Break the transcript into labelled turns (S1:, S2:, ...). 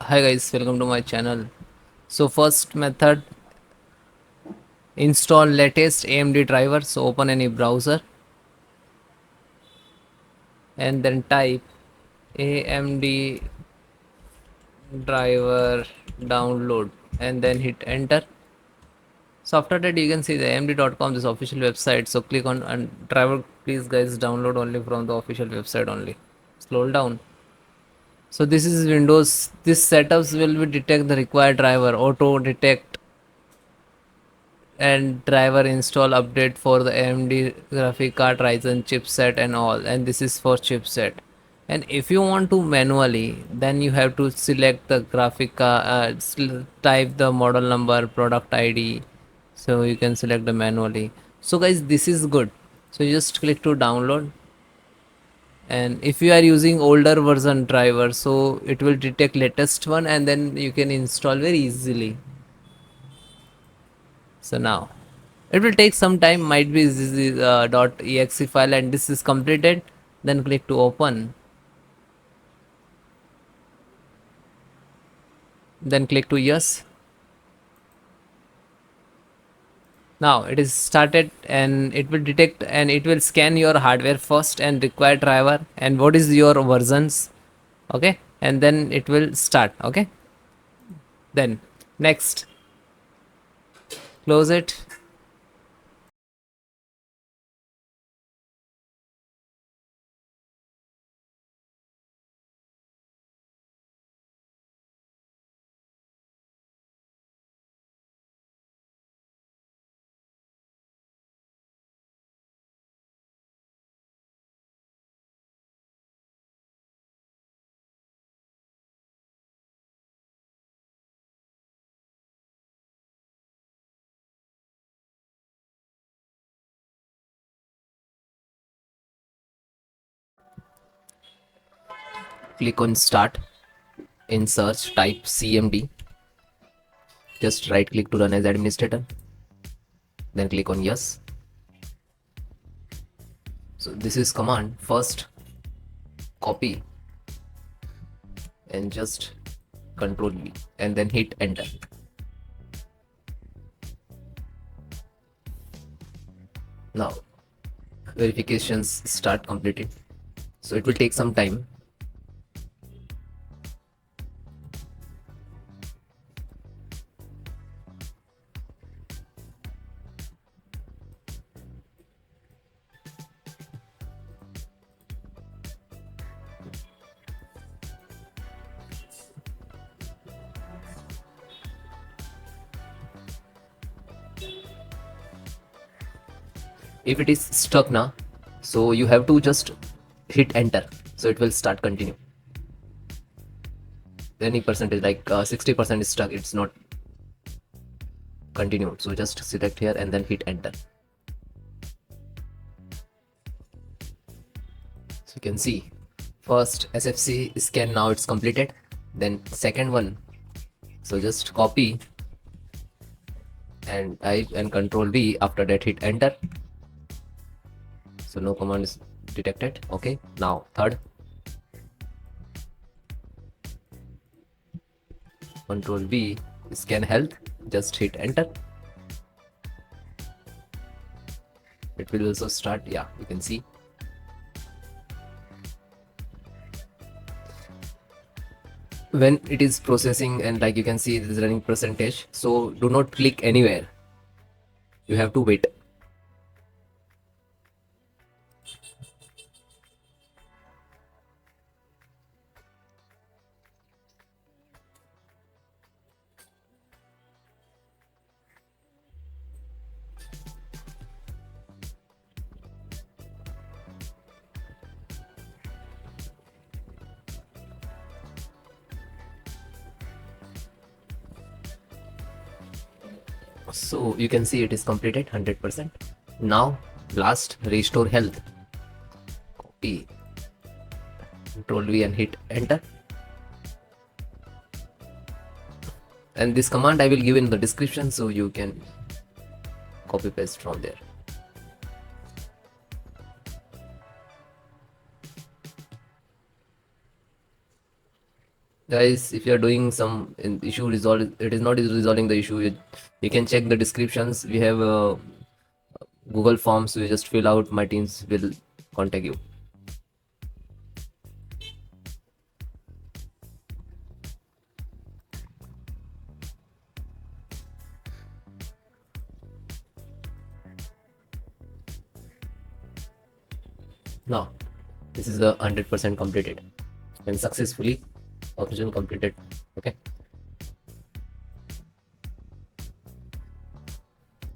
S1: Hi guys, welcome to my channel. So first method, install latest AMD driver. So open any browser and then type AMD driver download and then hit enter. So after that you can see the amd.com, this official website. So click on and driver, please guys download only from the official website only. Scroll down. So this is Windows. This setups will be detect the required driver, auto detect and driver install update for the AMD graphic card Ryzen chipset and all, and this is for chipset. And if you want to manually, then you have to select the graphic card, type the model number, product ID, so you can select the manually. So guys, this is good. So you just click to download, and if you are using older version driver, so it will detect latest one and then you can install very easily. So now it will take some time, might be this is .exe file, and this is completed. Then click to open. Then click to yes. Now it is started and it will detect and it will scan your hardware first and require driver and what is your versions. Okay, and then it will start. Okay, then next, close it. Click on start. In search type CMD. Just right click to run as administrator. Then click on yes. So this is command. First copy and just control V and then hit enter. Now verifications start completed, so it will take some time. If it is stuck now, so you have to just hit enter, so it will start continue. Any percentage like 60% is stuck, it's not continued, so just select here and then hit enter. So you can see first SFC scan, now it's completed. Then second one, so just copy and type and control V, after that hit enter. So no command is detected. Okay, now third, control V, ScanHealth, just hit enter. It will also start. Yeah, you can see. When it is processing and like you can see it is running percentage, so do not click anywhere, you have to wait. So you can see it is completed 100%. Now last, restore health, copy, control V and hit enter. And this command I will give in the description, so you can copy paste from there. Guys, if you are doing some issue resolve, it is not resolving the issue. You can check the descriptions. We have Google Forms. You just fill out. My teams will contact you. Now, this is a 100% completed and successfully operation completed. Okay.